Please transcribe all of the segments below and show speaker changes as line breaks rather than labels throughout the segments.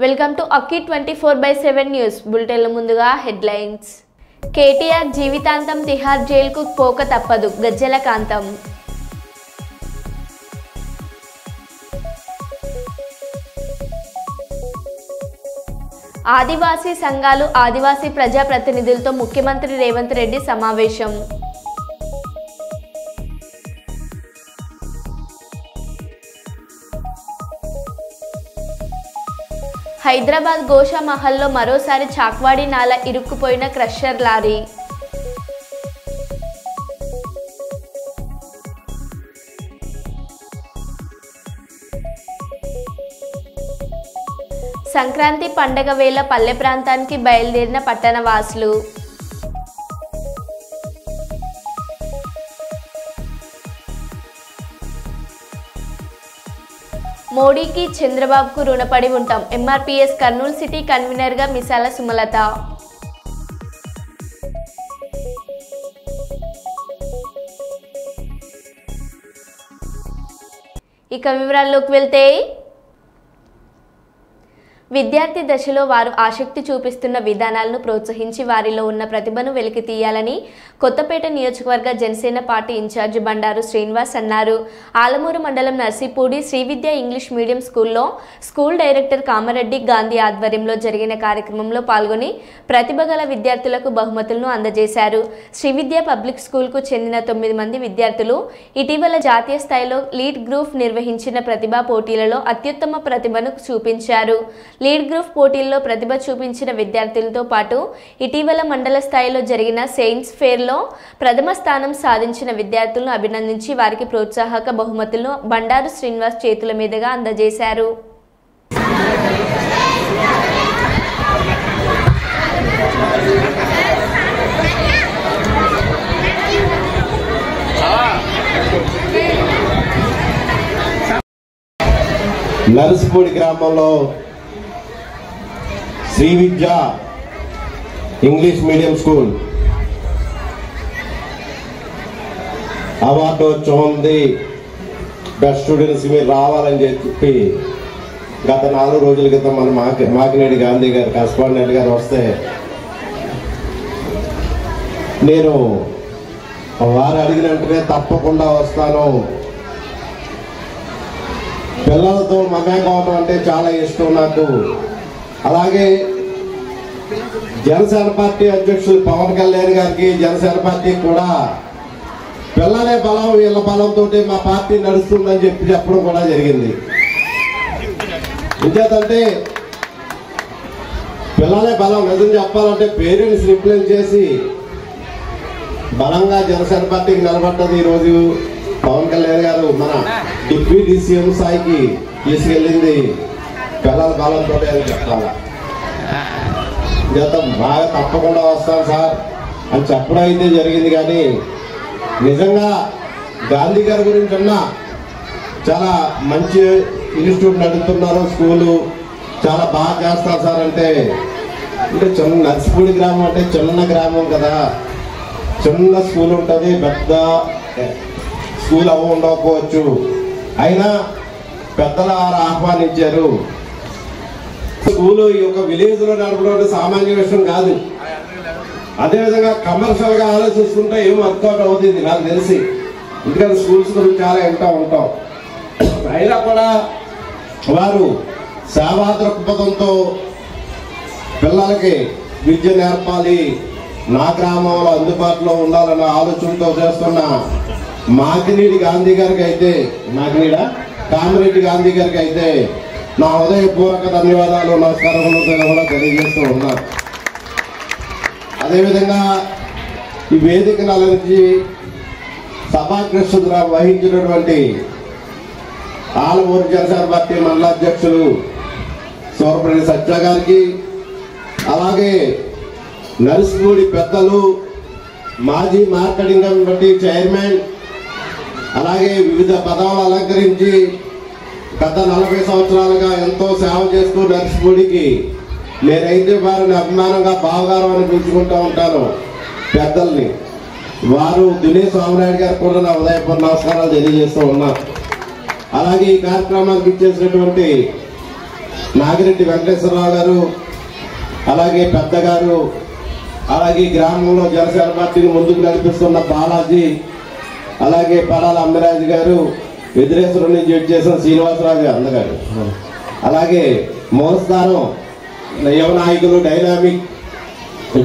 Welcome to Akki 24/7 news బులెటిన్ల ముందుగా headlines. KTR జీవితాంతం తిహార్ జైలుకు పోక తప్పదు, గజ్జెల కాంతం. ఆదివాసీ సంఘాలు, ఆదివాసీ ప్రజాప్రతినిధులతో ముఖ్యమంత్రి రేవంత్ రెడ్డి సమావేశం. హైదరాబాద్ గోషామహల్లో మరోసారి చాక్వాడి నాల ఇరుక్కుపోయిన క్రషర్ లారీ. సంక్రాంతి పండగ వేళ పల్లె ప్రాంతానికి బయలుదేరిన పట్టణ వాసులు. మోడీకి చంద్రబాబుకు రుణపడి ఉంటాం. ఎంఆర్పీఎస్ కర్నూలు సిటీ కన్వీనర్గా మిసాల సుమలత. ఇక వివరాల్లోకి వెళ్తే, విద్యార్థి దశలో వారు ఆసక్తి చూపిస్తున్న విధానాలను ప్రోత్సహించి వారిలో ఉన్న ప్రతిభను వెలికి తీయాలని కొత్తపేట నియోజకవర్గ జనసేన పార్టీ ఇన్ఛార్జి బండారు శ్రీనివాస్ అన్నారు. ఆలమూరు మండలం నర్సీపూడి శ్రీవిద్య ఇంగ్లీష్ మీడియం స్కూల్లో స్కూల్ డైరెక్టర్ కామారెడ్డి గాంధీ ఆధ్వర్యంలో జరిగిన కార్యక్రమంలో పాల్గొని ప్రతిభ గల విద్యార్థులకు బహుమతులను అందజేశారు. శ్రీవిద్య పబ్లిక్ స్కూల్కు చెందిన 9 మంది విద్యార్థులు ఇటీవల జాతీయ స్థాయిలో లీడ్ గ్రూప్ నిర్వహించిన ప్రతిభా పోటీలలో అత్యుత్తమ ప్రతిభను చూపించారు. లీడ్ గ్రూప్ పోటీల్లో ప్రతిభ చూపించిన విద్యార్థులతో పాటు ఇటీవల మండల స్థాయిలో జరిగిన సైన్స్ ఫేర్లో ప్రథమ స్థానం సాధించిన విద్యార్థులను అభినందించి వారికి ప్రోత్సాహక బహుమతులను బండారు శ్రీనివాస్ చేతుల మీదుగా అందజేశారు.
నర్సిపూడి గ్రామంలో Srividya English medium school award వచ్చి బెస్ట్ స్టూడెంట్స్ మీరు రావాలని చెప్పి గత 4 రోజుల క్రితం మన మాకినేడి గాంధీ గారు కరస్పాండెంట్ గారు వస్తే నేను వారు అడిగినట్టుగా తప్పకుండా వస్తాను. పిల్లలతో మమేకం అంటే చాలా ఇష్టం నాకు. అలాగే జనసేన పార్టీ అధ్యక్షులు పవన్ కళ్యాణ్ గారికి, జనసేన పార్టీ కూడా పిల్లలే బలం, వీళ్ళ బలంతో మా పార్టీ నడుస్తుందని చెప్పడం కూడా జరిగింది. ఇంకేంటంటే పిల్లలే బలం. నిజం చెప్పాలంటే పేరెంట్స్ రిప్లైన్ చేసి బలంగా జనసేన పార్టీకి నిలబడ్డది ఈరోజు పవన్ కళ్యాణ్ గారు మన డిప్యూటీ సీఎం స్థాయికి తీసుకెళ్ళింది పిల్లల బలంతో అని చెప్పాలా. బాగా తప్పకుండా వస్తాను సార్ అని చెప్పడం అయితే జరిగింది. కానీ నిజంగా గాంధీ గారి గురించి అన్నా చాలా మంచి ఇన్స్టిట్యూట్ నడుపుతున్నారు, స్కూలు చాలా బాగా చేస్తారు సార్ అంటే చిన్న నర్సిపూడి గ్రామం అంటే చిన్న గ్రామం కదా, చిన్న స్కూల్ ఉంటుంది, పెద్ద స్కూల్ ఉండకపోవచ్చు. అయినా పెద్దలు ఆహ్వానించారు. స్కూలు ఈ యొక్క విలేజ్ లో నడపడం సామాన్య విషయం కాదు. అదేవిధంగా కమర్షియల్ గా ఆలోచిస్తుంటే ఏం వర్కౌట్ అవుతుంది నాకు తెలిసి. ఎందుకంటే స్కూల్స్ గురించి చాలా వింటూ ఉంటాం. అయినా కూడా వారు సేవా దృక్పథంతో పిల్లలకి విద్య నేర్పాలి, నా గ్రామంలో అందుబాటులో ఉండాలన్న ఆలోచనతో చేస్తున్న మాకినేడి గాంధీ గారికి అయితే, కామిరెడ్డి గాంధీ గారికి అయితే నా హృదయపూర్వక ధన్యవాదాలు, నమస్కారములు కూడా తెలియజేస్తూ ఉన్నారు. అదేవిధంగా ఈ వేదికను అలరించి సభాధ్యక్షులుగా వహించినటువంటి ఆలమూరు జనసేన పార్టీ మండలాధ్యక్షులు సూరపల్లి సత్య గారికి, అలాగే నర్సిపూడి పెద్దలు, మాజీ మార్కెటింగ్ కమిటీ చైర్మన్, అలాగే వివిధ పదవులు అలంకరించి గత 40 సంవత్సరాలుగా ఎంతో సేవ చేస్తూ నర్సిపూడికి నేనైతే వారిని అభిమానంగా బావగారు అని పిలుచుకుంటూ ఉంటాను పెద్దల్ని. వారు దునే స్వామినాయుడు గారు కూడా నా ఉదయపూర్వ నమస్కారాలు తెలియజేస్తూ ఉన్నారు. అలాగే ఈ కార్యక్రమానికి ఇచ్చేసినటువంటి నాగిరెడ్డి వెంకటేశ్వరరావు గారు, అలాగే పెద్ద గారు, అలాగే గ్రామంలో జనసేన పార్టీని ముందుకు నడిపిస్తున్న బాలాజీ, అలాగే పడాల అమ్మిరాజు గారు, వెదిరేశ్వరం నుంచి జడ్జి చేసిన శ్రీనివాసరావు గారు అందగారు, అలాగే మోస్తారం యువ నాయకులు డైనామిక్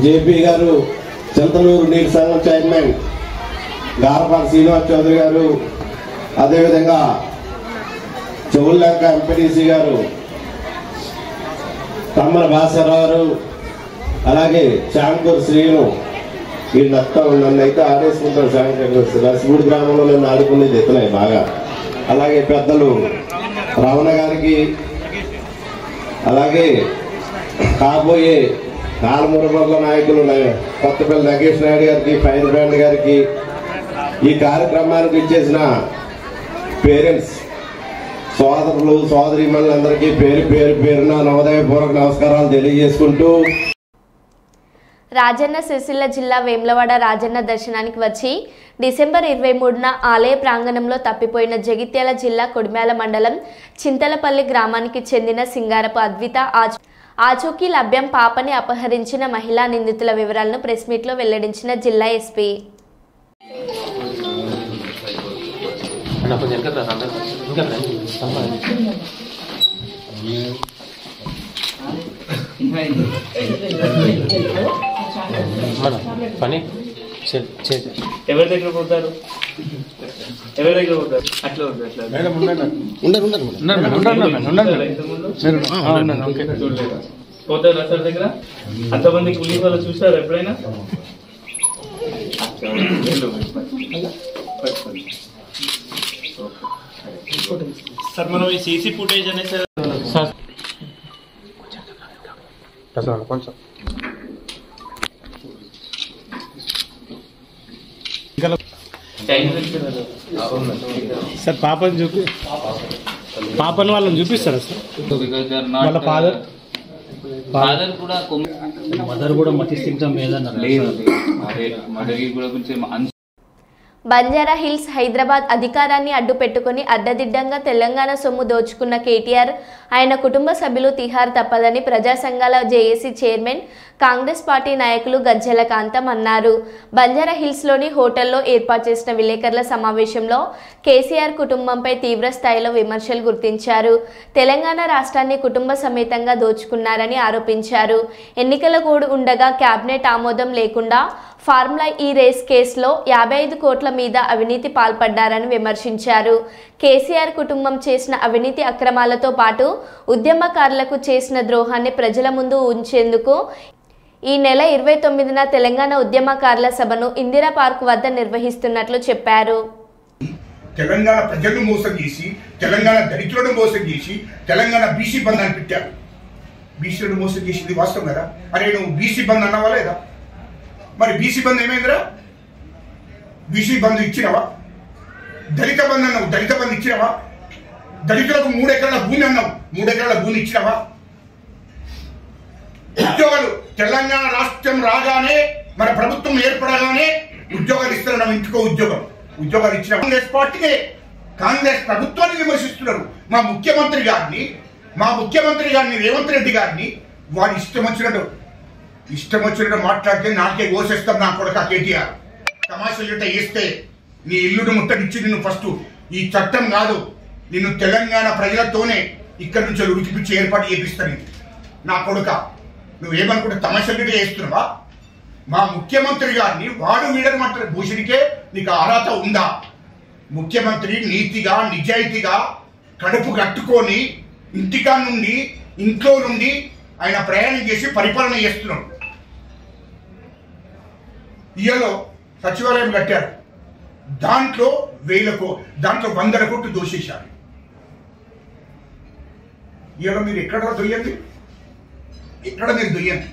జేపీ గారు, చింతలూరు నీటి సంఘం చైర్మన్ గారపాటి శ్రీనివాస్ చౌదరి గారు, అదేవిధంగా చెవుల్లంక ఎంపీటీసీ గారు తమ్మల భాస్కరరావు, అలాగే శాంకూర్ శ్రీను, ఈ నన్ను అయితే ఆడేసుకుంటారు. శాంకూర్ గ్రామంలో నన్ను ఆడుకునేది ఎత్తున్నాయి బాగా. అలాగే పెద్దలు రమణ గారికి, అలాగే కాబోయే కాలమురగొల్ల నాయకులు కొత్తపల్లి నగేష్ నాయుడు గారికి, ఫైర్ బ్రాండ్ గారికి, ఈ కార్యక్రమానికి ఇచ్చేసిన పేరెంట్స్, సోదరులు సోదరీమణులందరికీ పేరున నవోదయపూర్వక నమస్కారాలు తెలియజేసుకుంటూ,
రాజన్న సిరిసిల్ల జిల్లా వేములవాడ రాజన్న దర్శనానికి వచ్చి డిసెంబర్ 23న ఆలయ ప్రాంగణంలో తప్పిపోయిన జగిత్యాల జిల్లా కొడిమ్యాల మండలం చింతలపల్లి గ్రామానికి చెందిన సింగారపు అద్విత ఆచూకీ లభ్యం పాపని అపహరించిన మహిళా నిందితుల వివరాలను ప్రెస్ మీట్లో వెల్లడించిన జిల్లా ఎస్పీ.
ఎవరి దగ్గర పోతారు, ఎవరి దగ్గర పోతారు? అట్లా పోతారు అసలు దగ్గర అంతమంది పోలీసు వాళ్ళు చూసారు ఎప్పుడైనా? సార్ మనం ఈ సీసీ ఫుటేజ్ అనేది
కొంచెం సార్ పాపని వాళ్ళని చూపిస్తారా సార్? వాళ్ళ ఫాదర్ కూడా మదర్ కూడా మతి స్థితం ఏదన్నా లేదు.
బంజారా హిల్స్ హైదరాబాద్ అధికారాన్ని అడ్డు పెట్టుకుని అడ్డదిడ్డంగా తెలంగాణ సొమ్ము దోచుకున్న కేటీఆర్, ఆయన కుటుంబ సభ్యులు తిహార్ తప్పదని ప్రజా సంఘాల జేఏసీ చైర్మన్ కాంగ్రెస్ పార్టీ నాయకులు గజ్జల కాంతం అన్నారు. బంజారా హిల్స్లోని హోటల్లో ఏర్పాటు చేసిన విలేకరుల సమావేశంలో కేసీఆర్ కుటుంబంపై తీవ్ర స్థాయిలో విమర్శలు గుర్తించారు. తెలంగాణ రాష్ట్రాన్ని కుటుంబ సమేతంగా దోచుకున్నారని ఆరోపించారు. ఎన్నికల కోడ్ ఉండగా కేబినెట్ ఆమోదం లేకుండా ఫార్ములా ఈ రేస్ కేసులో 55 కోట్ల మీద అవినీతి పాల్పడ్డారని విమర్శించారు. కేసీఆర్ కుటుంబం చేసిన అవినీతి అక్రమాలతో పాటు ఉద్యమకారులకు చేసిన ద్రోహాన్ని ప్రజల ముందు ఉంచేందుకు ఈ నెల 29న తెలంగాణ ఉద్యమకారుల సభను ఇందిరా పార్క్ వద్ద నిర్వహిస్తున్నట్లు చెప్పారు.
తెలంగాణ ప్రజలను మోసం చేసి, తెలంగాణ దళితులను మోసం చేసి, తెలంగాణ బీసీ బంద్ అని పెట్టారు. బీసీలను మోసం చేసింది వాస్తవం కదా? అరే నువ్వు బీసీ బంద్ అన్నావా లేదా? మరి బీసీ బంద్ ఏమైందిరా? బీసీ బంద్ ఇచ్చినవా? దళిత బంద్ అన్నావు, దళిత బంద్ ఇచ్చినవా? దళితులకు 3 ఎకరాల భూమి అన్నావు, 3 ఎకరాల భూమి ఇచ్చినవా? ఉద్యోగాలు తెలంగాణ రాష్ట్రం రాగానే, మన ప్రభుత్వం ఏర్పడగానే ఉద్యోగాలు ఇస్తున్నాం. ఇంటికో ఉద్యోగాలు ఇచ్చిన కాంగ్రెస్ పార్టీకే, కాంగ్రెస్ ప్రభుత్వాన్ని విమర్శిస్తున్నారు. మా ముఖ్యమంత్రి గారిని రేవంత్ రెడ్డి గారిని వాడు ఇష్టం వచ్చినట్టు మాట్లాడితే నాకే కోసేస్తాం. నా కొడుక కేటీఆర్ తమాషా వేస్తే నీ ఇల్లును ముట్టడిచ్చి నిన్ను ఫస్ట్ ఈ చట్టం కాదు, నిన్ను తెలంగాణ ప్రజలతోనే ఇక్కడి నుంచి ఉరికిపిచ్చి ఏర్పాటు చేపిస్తాను. నా కొడుక నువ్వేమనుకుంటే తమాషా వేస్తున్నావా? మా ముఖ్యమంత్రి గారిని వాడు వీడని మాట్లాడే భూషణికే నీకు అర్హత ఉందా? ముఖ్యమంత్రి నీతిగా నిజాయితీగా కడుపు కట్టుకొని ఇంట్లో నుండి ఆయన ప్రయాణం చేసి పరిపాలన చేస్తున్నాడు. ఇయలో సచివాలయం కట్టారు, దాంట్లో 100 కోట్లు దోషేశారు. ఇయలో మీరు ఎక్కడ దొయ్యండి, మీరు దొయ్యండి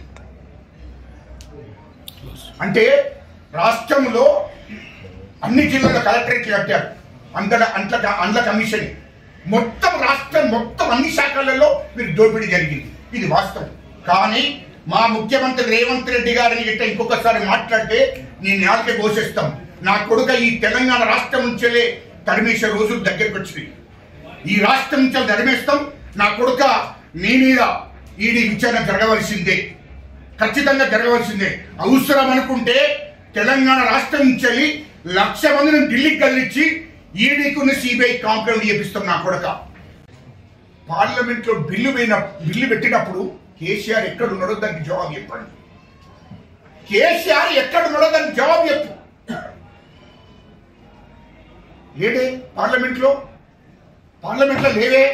అంటే రాష్ట్రంలో అన్ని జిల్లాల కలెక్టరేట్లు కట్టారు, అండ్ల కమిషన్, మొత్తం రాష్ట్రం మొత్తం అన్ని శాఖలలో మీరు దోపిడీ జరిగింది. ఇది వాస్తవం. కానీ మా ముఖ్యమంత్రి రేవంత్ రెడ్డి గారిని ఇట్లా ఇంకొకసారి మాట్లాడితే నీ నేలకి ఘోషిస్తాం. నా కొడుక ఈ తెలంగాణ రాష్ట్రం నుంచే తరిమేసే రోజులు దగ్గరకు వచ్చినాయి. ఈ రాష్ట్రం నుంచి తరిమేస్తాం. నా కొడుక మీ మీద ఈడీ విచారణ జరగవలసిందే, ఖచ్చితంగా జరగవలసిందే. అవసరం అనుకుంటే తెలంగాణ రాష్ట్రం నుంచి 1,00,000 మందిని ఢిల్లీకి కదిలించి ఈడీకున్న సిబిఐ కాంప్లైంట్ చేపిస్తాం. నా కొడక పార్లమెంట్ లో బిల్లు పెట్టినప్పుడు కేసీఆర్ ఎక్కడున్నాడో దానికి జవాబు చెప్పండి. కేసీఆర్ ఎక్కడున్నాడో దానికి జవాబు చెప్పు. లేడే పార్లమెంట్ లో లేవే.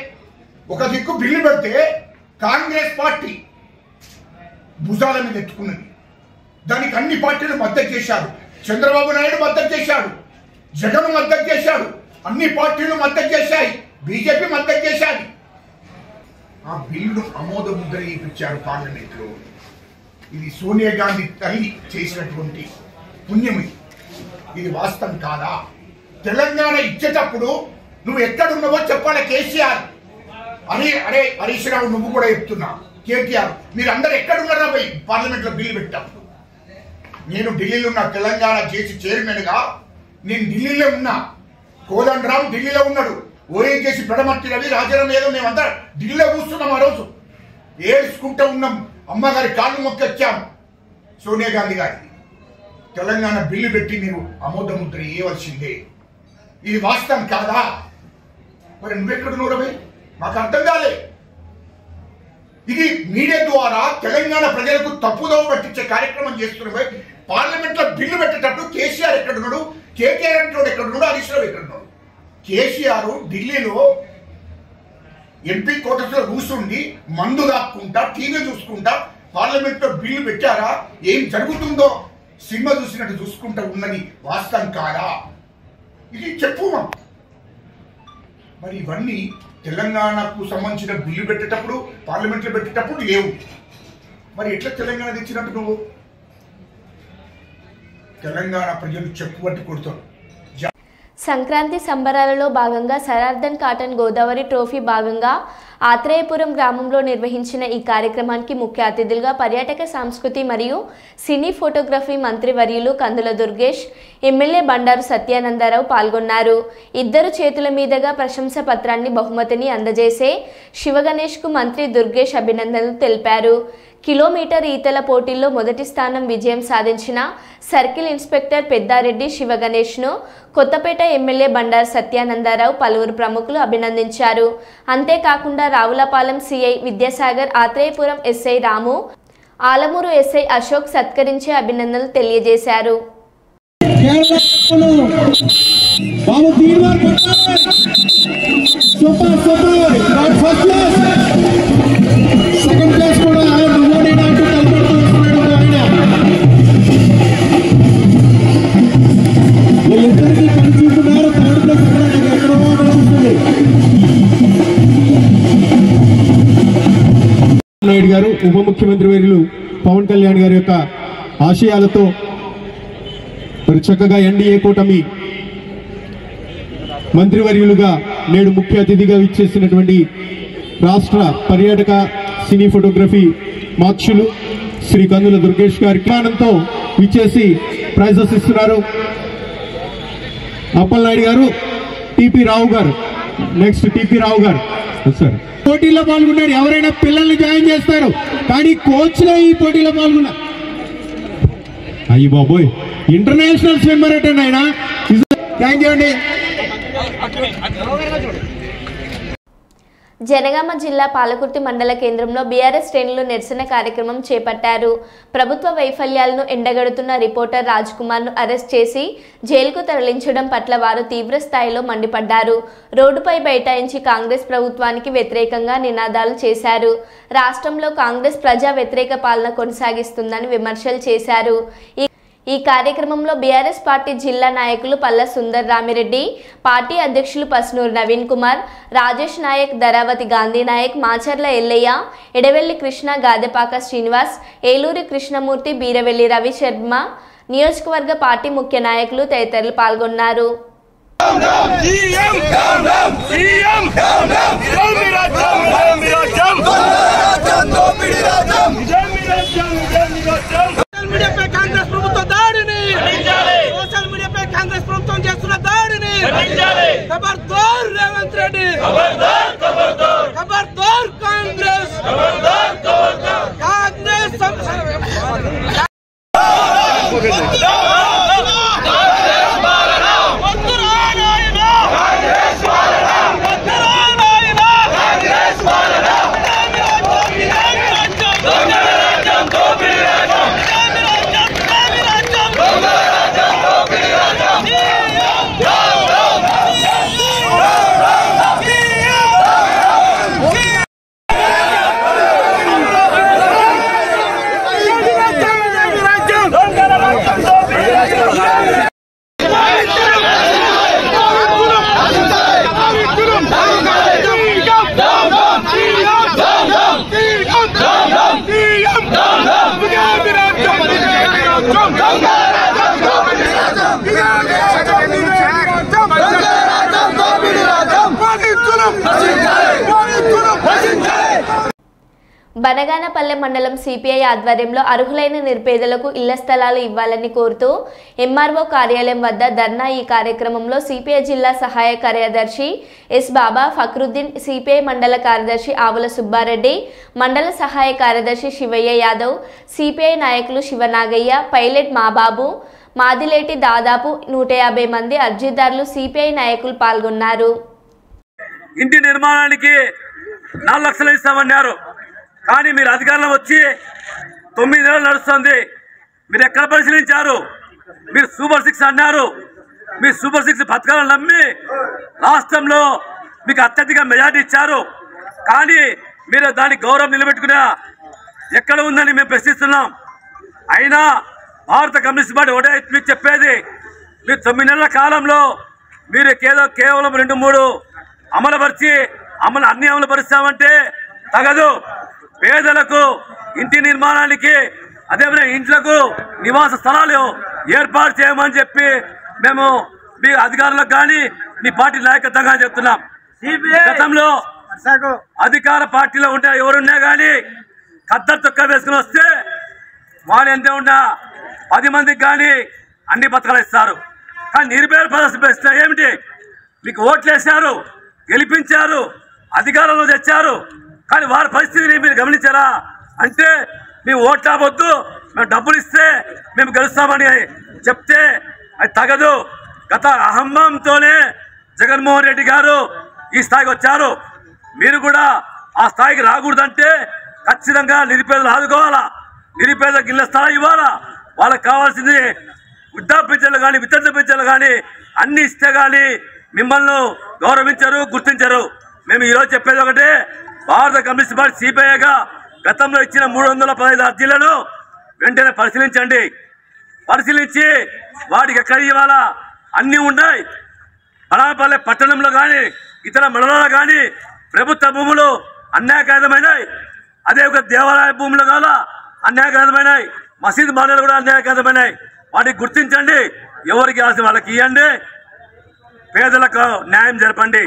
ఒక దిక్కు బిల్లు పెడితే కాంగ్రెస్ పార్టీ భుజాల మీద ఎత్తుకున్నది, దానికి అన్ని పార్టీలు మద్దతు చేశారు. చంద్రబాబు నాయుడు మద్దతు చేశాడు, జగన్ మద్దతు చేశాడు, అన్ని పార్టీలు మద్దతు చేశాయి, బీజేపీ మద్దతు చేశాయి. ఆ బిల్లును ఆమోద ముద్ర వేయించారు పార్లమెంట్ లో. ఇది సోనియా గాంధీ తల్లి చేసినటువంటి పుణ్యం. ఇది వాస్తవం కాదా? తెలంగాణ ఇచ్చేటప్పుడు నువ్వు ఎక్కడున్నావో చెప్పాలి కేసీఆర్. అరే హరీష్ రావు నువ్వు కూడా చెప్తున్నా, కేటీఆర్ మీరందరూ ఎక్కడున్నారా పోయి పార్లమెంట్ లో బిల్లు పెట్టాము. నేను ఢిల్లీలో ఉన్నా, తెలంగాణ చేసి చైర్మన్ గా నేను ఢిల్లీలో ఉన్నా. కోదండరామ్ ఢిల్లీలో ఉన్నాడు, ఓఎన్జీసీ పెడమర్తి రవి రాజారాం ఏదో మేమందరం ఢిల్లీలో కూర్చున్నాం. ఆ రోజు ఏడ్చుకుంటూ ఉన్నాం, అమ్మగారి కాళ్ళు మొక్కొచ్చాం. సోనియా గాంధీ గారికి తెలంగాణ బిల్లు పెట్టి మీరు ఆమోద ముద్ర వేయవలసిందే. ఇది వాస్తవం కాదా? మరి నువ్వెక్కడున్నావు రవి? మాకు అర్థం కాలే. ఇది మీడియా ద్వారా తెలంగాణ ప్రజలకు తప్పుదోవ పట్టించే కార్యక్రమం చేస్తున్నాయి. పార్లమెంట్ లో బిల్లు పెట్టేటప్పుడు కేసీఆర్ ఎక్కడున్నాడు, కేటీఆర్ అంటాడు ఎక్కడున్నాడు, హరీష్ రావు ఎక్కడున్నాడు? కేసీఆర్ ఢిల్లీలో ఎంపీ కోటర్స్ లో కూర్చుండి మందు దాక్కుంటా టీవీ చూసుకుంటా పార్లమెంట్ లో బిల్లు పెట్టారా? ఏం జరుగుతుందో సినిమా చూసినట్టు చూసుకుంటా ఉన్నది వాస్తవం కాదా? ఇది చెప్పు. మరి ఇవన్నీ తెలంగాణకు సంబంధించిన బిల్లు పెట్టేటప్పుడు పార్లమెంట్ లో పెట్టేటప్పుడు లేవు. మరి ఎట్లా తెలంగాణ తెచ్చినట్టు నువ్వు? తెలంగాణ ప్రజలు చెప్పుబట్టి కొడతారు.
సంక్రాంతి సంబరాలలో భాగంగా సరార్దన్ కాటన్ గోదావరి ట్రోఫీ భాగంగా ఆత్రేయపురం గ్రామంలో నిర్వహించిన ఈ కార్యక్రమానికి ముఖ్య అతిథులుగా పర్యాటక సంస్కృతి మరియు సినీ ఫోటోగ్రఫీ మంత్రి వర్యులు కందుల దుర్గేష్, ఎమ్మెల్యే బండారు సత్యానందరావు పాల్గొన్నారు. ఇద్దరు చేతుల మీదుగా ప్రశంసా పత్రాన్ని బహుమతిని అందజేసే శివగణేష్కు మంత్రి దుర్గేష్ అభినందనలు తెలిపారు. కిలోమీటర్ ఈతల పోటీల్లో మొదటి స్థానం విజయం సాధించిన సర్కిల్ ఇన్స్పెక్టర్ పెద్దారెడ్డి శివగణేష్ను కొత్తపేట ఎమ్మెల్యే బండారు సత్యానందరావు పలువురు ప్రముఖులు అభినందించారు. అంతేకాకుండా Ravulapalem CI Vidyasagar, Atreyapuram SI Ramu, Alamuru SI Ashok సత్కరించి అభినందనలు తెలియజేశారు.
నాయుడు గారు, ఉప ముఖ్యమంత్రి వర్యులు పవన్ కళ్యాణ్ గారి యొక్క ఆశయాలతో మరి చక్కగా ఎన్డీఏ కూటమి మంత్రివర్యులుగా నేడు ముఖ్య అతిథిగా విచ్చేసినటువంటి రాష్ట్ర పర్యాటక సినీ ఫోటోగ్రఫీ మాక్షులు శ్రీ కందుల దుర్గేష్ గారి కారణంతో విచ్చేసి ప్రైజెస్ ఇస్తున్నారు. అప్పలనాయుడు గారు, టిపి రావు గారు, నెక్స్ట్ టిపి రావు గారు సార్ పోటీలో పాల్గొన్నారు. ఎవరైనా పిల్లల్ని జాయిన్ చేస్తారు, కానీ కోచ్లో ఈ పోటీలో పాల్గొన్నారు. అయ్యి బాబోయ్, ఇంటర్నేషనల్ స్విమ్మర్ అటెండ్ అయినా. థ్యాంక్ యూ అండి.
జనగామ జిల్లా పాలకుర్తి మండల కేంద్రంలో బీఆర్ఎస్ శ్రేణులు నిరసన కార్యక్రమం చేపట్టారు. ప్రభుత్వ వైఫల్యాలను ఎండగడుతున్న రిపోర్టర్ రాజ్ కుమార్ను అరెస్ట్ చేసి జైలుకు తరలించడం పట్ల వారు తీవ్ర స్థాయిలో మండిపడ్డారు. రోడ్డుపై బైఠాయించి కాంగ్రెస్ ప్రభుత్వానికి వ్యతిరేకంగా నినాదాలు చేశారు. రాష్ట్రంలో కాంగ్రెస్ ప్రజా వ్యతిరేక పాలన కొనసాగిస్తుందని విమర్శలు చేశారు. ఈ కార్యక్రమంలో బీఆర్ఎస్ పార్టీ జిల్లా నాయకులు పల్ల సుందర్ రామిరెడ్డి, పార్టీ అధ్యక్షులు పస్నూరు నవీన్ కుమార్, రాజేష్ నాయక్, ధరావతి గాంధీ నాయక్, మాచర్ల ఎల్లయ్య, ఎడవెల్లి కృష్ణ, గాదెపాక శ్రీనివాస్, ఏలూరి కృష్ణమూర్తి, బీరవెల్లి రవి శర్మ, నియోజకవర్గ పార్టీ ముఖ్య నాయకులు తదితరులు పాల్గొన్నారు.
కాంగ్రెస్ ప్రభుత్వ దాడిని, సోషల్ మీడియాపై కాంగ్రెస్ ప్రభుత్వం చేస్తున్న దాడిని ఖబర్దార్ రేవంత్ రెడ్డి, ఖబర్దార్ కాంగ్రెస్.
బనగానపల్లె మండలం సిపిఐ ఆధ్వర్యంలో అర్హులైన నిరుపేదలకు ఇళ్ల స్థలాలు ఇవ్వాలని కోరుతూ ఎంఆర్ఓ కార్యాలయం వద్ద ధర్నా. ఈ కార్యక్రమంలో సిపిఐ జిల్లా సహాయ కార్యదర్శి ఎస్ బాబా ఫక్రుద్దీన్, సిపిఐ మండల కార్యదర్శి ఆవుల సుబ్బారెడ్డి, మండల సహాయ కార్యదర్శి శివయ్య యాదవ్, సిపిఐ నాయకులు శివనాగయ్య, పైలట్ మాబాబు, మాదిలేటి దాదాపు 150 మంది అర్జీదారులు, సిపిఐ నాయకులు పాల్గొన్నారు.
ఇంటి నిర్మాణానికి 4 లక్షలు ఇస్తామన్నారు. కానీ మీరు అధికారంలో వచ్చి 9 నెలలు నడుస్తుంది. మీరు ఎక్కడ పరిశీలించారు? మీరు సూపర్ 6 అన్నారు. మీ సూపర్ 6 పథకాలను నమ్మి రాష్ట్రంలో మీకు అత్యధిక మెజార్టీ ఇచ్చారు. కానీ మీరు దాని గౌరవం నిలబెట్టుకునే ఎక్కడ ఉందని మేము ప్రశ్నిస్తున్నాం. అయినా భారత కమ్యూనిస్ట్ పార్టీ ఒకటే మీకు చెప్పేది, మీరు 9 నెలల కాలంలో మీరు కేవలం 2-3 అమలుపరిచి అన్ని అమలుపరుస్తామంటే తగదు. పేదలకు ఇంటి నిర్మాణానికి, అదేవిధంగా ఇంట్లకు నివాస స్థలాలు ఏర్పాటు చేయమని చెప్పి మేము మీ అధికారులకు కానీ మీ పార్టీ నాయకత్వంగా చెప్తున్నాం. గతంలో అధికార పార్టీలో ఉంటే ఎవరున్నా కానీ ఖద్దరు తొక్క వేసుకుని వస్తే వాళ్ళు ఎంత ఉన్నా 10 మందికి కానీ అన్ని పథకాలు ఇస్తారు. కానీ నిరుపేద ప్రదర్శన ఏమిటి? మీకు ఓట్లు వేశారు, గెలిపించారు, అధికారంలో తెచ్చారు. కానీ వారి పరిస్థితిని మీరు గమనించారా? అంటే మేము ఓట్లావద్దు, మేము డబ్బులు ఇస్తే మేము గెలుస్తామని చెప్తే అది తగదు. గత అహంభంతోనే జగన్మోహన్ రెడ్డి గారు ఈ స్థాయికి వచ్చారు. మీరు కూడా ఆ స్థాయికి రాకూడదంటే ఖచ్చితంగా నిరుపేదలు ఆదుకోవాలా, నిరుపేదలకు ఇళ్ల స్థలం ఇవ్వాలా. వాళ్ళకి కావాల్సింది వృద్ధాప్య పింఛన్లు కానీ, వితంతు పింఛన్లు కానీ అన్ని ఇస్తే కానీ మిమ్మల్ని గౌరవించరు, గుర్తించరు. మేము ఈరోజు చెప్పేది ఒకటే, భారత కమ్యూనిస్ట్ పార్టీ సిపిఐగా గతంలో ఇచ్చిన 315 అర్జీలను వెంటనే పరిశీలించండి. పరిశీలించి వాటికి ఎక్కడ ఇవ్వాలా అన్నీ ఉన్నాయి. బనగానపల్లె పట్టణంలో కానీ ఇతర మండలాల్లో కానీ ప్రభుత్వ భూములు అన్యాయకారమైనాయి. అదే ఒక దేవాలయ భూములు కాదా అన్యాయకారమైనాయి. మసీదు మండలు కూడా అన్యాయకారమైనాయి. వాటికి గుర్తించండి, ఎవరికి ఆశ వాళ్ళకి ఇవ్వండి, పేదలకు న్యాయం జరపండి.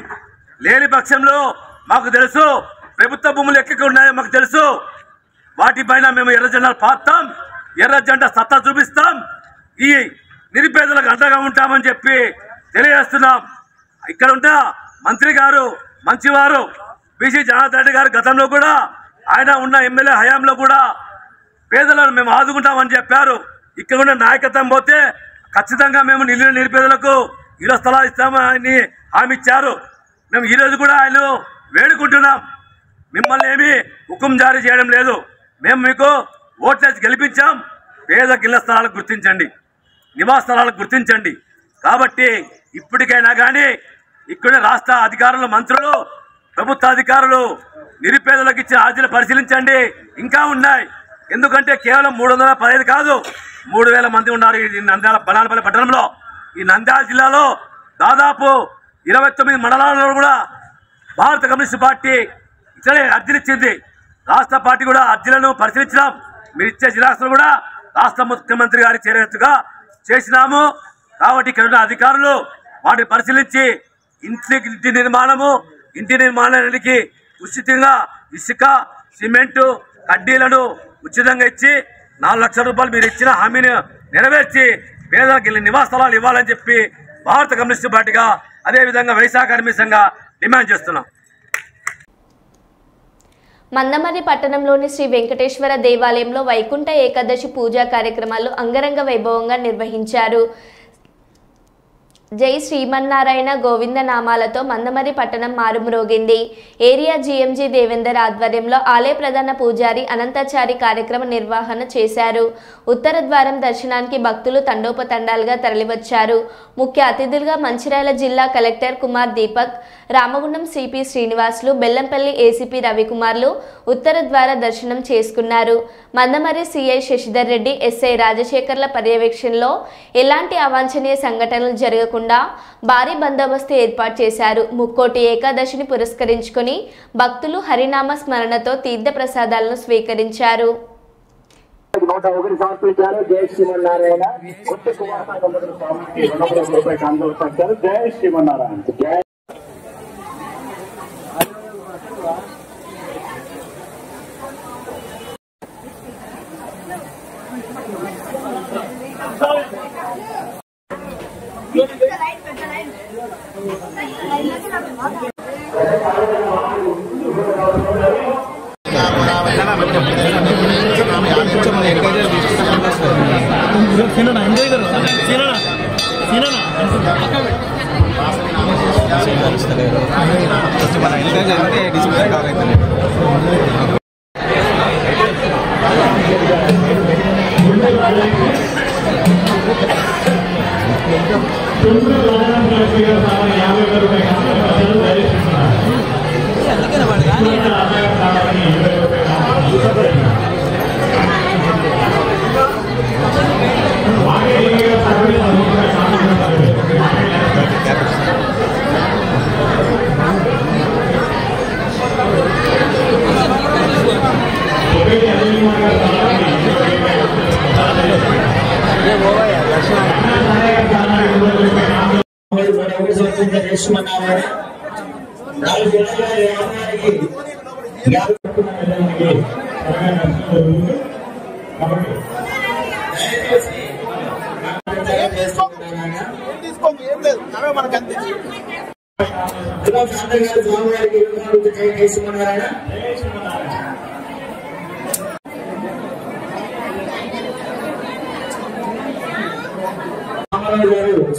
లేని పక్షంలో మాకు తెలుసు ప్రభుత్వ భూములు ఎక్కడ ఉన్నాయో మాకు తెలుసు. వాటిపైన మేము ఎర్ర జెండాలు పాతాం, ఎర్ర జెండా సత్తా చూపిస్తాం, ఈ నిరుపేదలకు అండగా ఉంటామని చెప్పి తెలియజేస్తున్నాం. ఇక్కడ ఉన్న మంత్రి గారు మంచివారు, బీసీ జనార్దన్ రెడ్డి గారు గతంలో కూడా ఆయన ఉన్న ఎమ్మెల్యే హయాంలో కూడా పేదలను మేము ఆదుకుంటామని చెప్పారు. ఇక్కడ ఉన్న నాయకత్వం పోతే ఖచ్చితంగా మేము నిరుపేదలకు ఇళ్ల స్థలాలు ఇస్తామని హామీ ఇచ్చారు. మేము ఈరోజు కూడా ఆయన వేడుకుంటున్నాం. మిమ్మల్ని ఏమీ హుకుం జారీ చేయడం లేదు. మేము మీకు ఓట్లేసి గెలిపించాం. పేదలకు ఇళ్ల స్థలాలకు గుర్తించండి, నివాస స్థలాలకు గుర్తించండి. కాబట్టి ఇప్పటికైనా కానీ ఇక్కడ రాష్ట్ర అధికారులు, మంత్రులు, ప్రభుత్వ అధికారులు నిరుపేదలకు ఇచ్చిన అర్జీలు పరిశీలించండి. ఇంకా ఉన్నాయి. ఎందుకంటే కేవలం 315 కాదు, 3000 మంది ఉన్నారు ఈ బనగానపల్లె పట్టణంలో. ఈ నంద్యాల జిల్లాలో దాదాపు 29 మండలాలలో కూడా భారత కమ్యూనిస్ట్ పార్టీ ఇట్లనే అర్జీలు ఇచ్చింది. రాష్ట్ర పార్టీ కూడా అర్జీలను పరిశీలించినాం. మీరు ఇచ్చే జిల్లాసులు కూడా రాష్ట్ర ముఖ్యమంత్రి గారి చేరేట్టుగా చేసినాము. కాబట్టి ఇక్కడ ఉన్న అధికారులు వాటిని పరిశీలించి ఇంటి నిర్మాణానికి ఉచితంగా ఇసుక, సిమెంటు, కడ్డీలను ఉచితంగా ఇచ్చి 4 లక్షల రూపాయలు మీరు ఇచ్చిన హామీని నెరవేర్చి పేదలకు నివాస స్థలాలు ఇవ్వాలని చెప్పి భారత కమ్యూనిస్ట్ పార్టీగా, అదేవిధంగా వైశాఖ కార్మిక సంఘంగా డిమాండ్ చేస్తున్నాం.
మందమర్రి పట్టణంలోని శ్రీ వెంకటేశ్వర దేవాలయంలో వైకుంఠ ఏకాదశి పూజా కార్యక్రమాలు అంగరంగ వైభవంగా నిర్వహించారు. జై శ్రీమన్నారాయణ గోవింద నామాలతో మందమర్రి పట్టణం మారుమ్రోగింది. ఏరియా జీఎంజీ దేవేందర్ ఆధ్వర్యంలో ఆలయ ప్రధాన పూజారి అనంతాచారి కార్యక్రమ నిర్వహణ చేశారు. ఉత్తర ద్వారం దర్శనానికి భక్తులు తండోపతండాలుగా తరలివచ్చారు. ముఖ్య అతిథులుగా మంచిర్యాల జిల్లా collector Kumar Deepak, Ramagundam CP Srinivasulu, Bellampalli ACP రవికుమార్లు ఉత్తర ద్వార దర్శనం చేసుకున్నారు. మందమర్రి సిఐ శశిధర్ రెడ్డి, ఎస్ఐ రాజశేఖర్ల పర్యవేక్షణలో ఎలాంటి అవాంఛనీయ సంఘటనలు జరగకుండా భారీ బందోబస్తు ఏర్పాటు చేశారు. ముక్కోటి ఏకాదశిని పురస్కరించుకొని భక్తులు హరినామ స్మరణతో తీర్థ ప్రసాదాలను స్వీకరించారు.
జై శ్రీమన్నారాయణ. జై శ్రీమన్నారాయణ.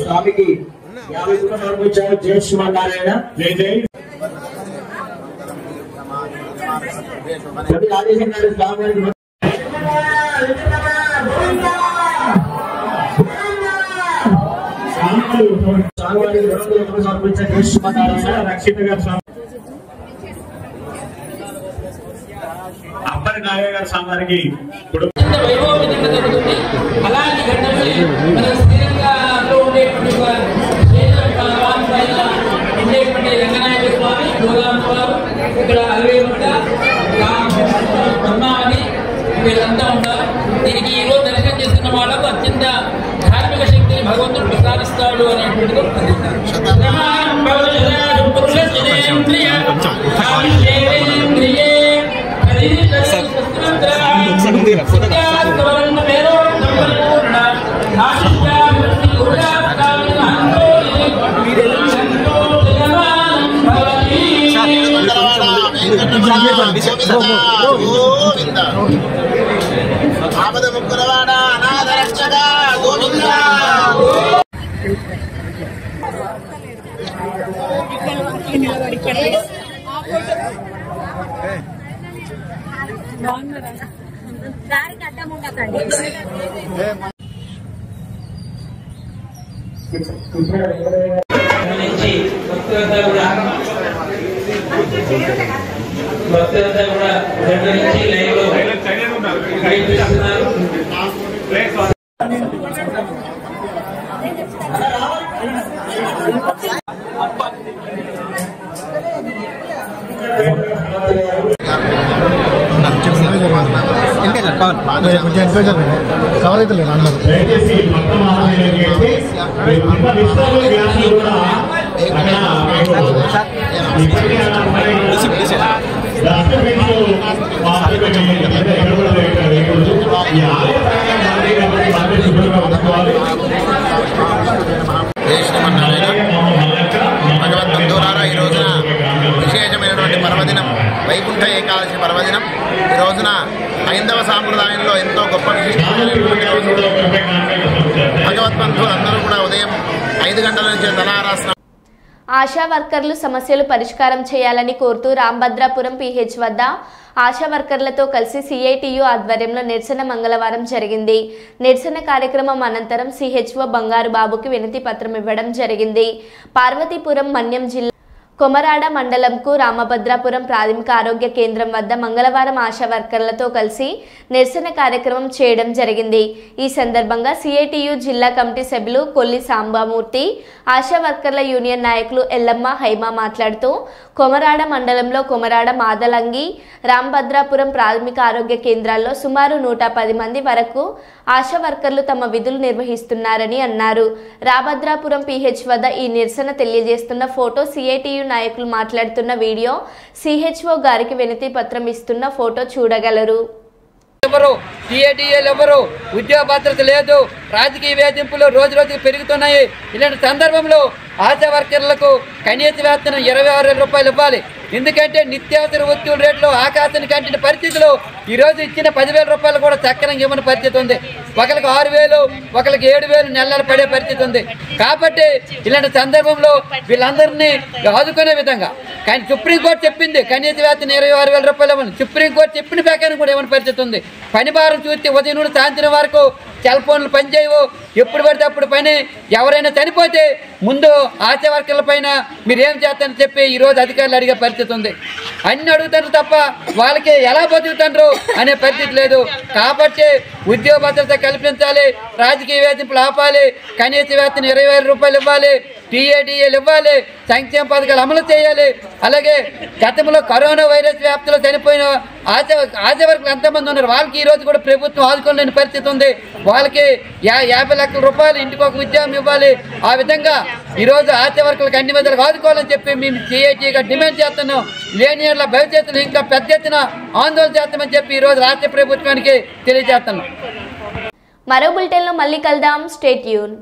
స్వామికి 50 రూపాయలు సమర్పించారు. జై శ్రీమన్నారాయణ. జై జై రాజేశ్వర గారు స్వామివారికి సమర్పించారు. జై శ్రీమన్నారాయణ. రక్షిత గారు అప్పటి నాగయ్య గారు స్వామివారికి
అలాంటి ఘటనలు మన శ్రీలంకలో ఉండేటువంటి రంగనాయక స్వామి గోదాంబారు ఇక్కడ అల్వేముంట బ్రహ్మావతి వీళ్ళంతా ఉంటారు. దీనికి ఈ రోజు దర్శనం చేస్తున్న వాళ్ళకు అత్యంత ధార్మిక శక్తిని భగవంతుడు ప్రసాదిస్తాడు అనేటువంటిది
ఆపద ముక్కులవాడ అనాథ రక్షక గోవింద.
దారికి అడ్డం ఉండకండి.
భక్తులంతా కూడా దగ్గర నుంచి లైవ్ లో కనిపిస్తున్నారు.
దయచేసి మొత్తం
భగవద్బంధువులారా, ఈ రోజున విశేషమైనటువంటి పర్వదినం వైకుంఠ ఏకాదశి పర్వదినం. ఈ రోజున హైందవ సాంప్రదాయంలో ఎంతో గొప్ప విశిష్టమైనటువంటి రోజు. భగవద్బంధువులు అందరూ కూడా ఉదయం 5 గంటల నుంచే తలారాసనం.
ఆశా వర్కర్లు సమస్యలు పరిష్కారం చేయాలని కోరుతూ రాంభద్రాపురం PH వద్ద ఆశా వర్కర్లతో కలిసి CITU ఆధ్వర్యంలో నిరసన మంగళవారం జరిగింది. నిరసన కార్యక్రమం అనంతరం CHO బంగారు బాబుకి వినతి పత్రం ఇవ్వడం జరిగింది. పార్వతీపురం మన్యం జిల్లా కొమరాడ మండలంకు రామభద్రాపురం ప్రాథమిక ఆరోగ్య కేంద్రం వద్ద మంగళవారం ఆశా వర్కర్లతో కలిసి నిరసన కార్యక్రమం చేయడం జరిగింది. ఈ సందర్భంగా CITU జిల్లా కమిటీ సభ్యులు కొల్లి సాంబామూర్తి, ఆశా వర్కర్ల యూనియన్ నాయకులు ఎల్లమ్మ, హైమ మాట్లాడుతూ కొమరాడ మండలంలో కొమరాడ, మాదలంగి, రామభద్రాపురం ప్రాథమిక ఆరోగ్య కేంద్రాల్లో సుమారు 110 మంది వరకు ఆశా వర్కర్లు తమ విధులు నిర్వహిస్తున్నారని అన్నారు. రామభద్రాపురం PH వద్ద ఈ నిరసన తెలియజేస్తున్న ఫోటో, CITU నాయకులు మాట్లాడుతున్న వీడియో, CHO గారికి వినతి పత్రం ఇస్తున్న ఫోటో చూడగలరు.
ఎవరు, టీఏడీఏలు ఎవరు, ఉద్యోగ భద్రత లేదు, రాజకీయ వేధింపులు రోజు రోజుకి పెరుగుతున్నాయి. ఇలాంటి సందర్భంలో ఆశా వర్కర్లకు కనీస వేతనం 26,000 రూపాయలు ఇవ్వాలి. ఎందుకంటే నిత్యావసర వస్తువుల రేట్లు ఆకాశానికి అంటిన పరిస్థితులు ఈరోజు ఇచ్చిన 10,000 రూపాయలు కూడా చక్కరంగా ఇవ్వని పరిస్థితి ఉంది. ఒకరికి 6,000, ఒకరికి 7,000 నెలలు పడే పరిస్థితి ఉంది. కాబట్టి ఇలాంటి సందర్భంలో వీళ్ళందరినీ ఆదుకునే విధంగా కానీ సుప్రీంకోర్టు చెప్పింది కనీస వేతనం 26,000 రూపాయలు ఇవ్వని. సుప్రీంకోర్టు చెప్పిన ప్రకారం కూడా ఇవ్వని పరిస్థితి ఉంది. పని భారం చూస్తే ఉదయం నుండి సాయంత్రం వరకు సెల్ ఫోన్లు పనిచేయవు, ఎప్పుడు పడితే అప్పుడు పని. ఎవరైనా చనిపోతే ముందు ఆశా వర్కర్ల పైన మీరేం చేస్తారని చెప్పి ఈరోజు అధికారులు అడిగే పరిస్థితి ఉంది. అన్ని అడుగుతారు తప్ప వాళ్ళకి ఎలా బతుకుతారు అనే పరిస్థితి లేదు. కాబట్టి ఉద్యోగ భద్రత కల్పించాలి, రాజకీయ వేధింపులు ఆపాలి, కనీస వేతనం 20,000 రూపాయలు ఇవ్వాలి, టీఏడీఏలు ఇవ్వాలి, సంక్షేమ పథకాలు అమలు చేయాలి. అలాగే గతంలో కరోనా వైరస్ వ్యాప్తిలో చనిపోయిన ఆశా వర్కర్లు ఎంతమంది ఉన్నారు, వాళ్ళకి ఈరోజు కూడా ప్రభుత్వం ఆదుకోలేని పరిస్థితి ఉంది. వాళ్ళకి 50 లక్షల రూపాయలు ఇంటికి ఒక ఉద్యోగం ఇవ్వాలి. ఆ విధంగా ఈరోజు ఆశా వర్కర్లకు అన్ని విధాలుగా ఆదుకోవాలని చెప్పి మేము సిఐటిగా డిమాండ్ చేస్తున్నాం. లేని ఏళ్ళ భవిష్యత్తులో ఇంకా పెద్ద ఎత్తున ఆందోళన చేస్తామని చెప్పి ఈరోజు రాష్ట్ర ప్రభుత్వానికి తెలియజేస్తున్నాం.
మరో బులెటిన్లో మళ్ళీ కలుద్దాం. Stay tune.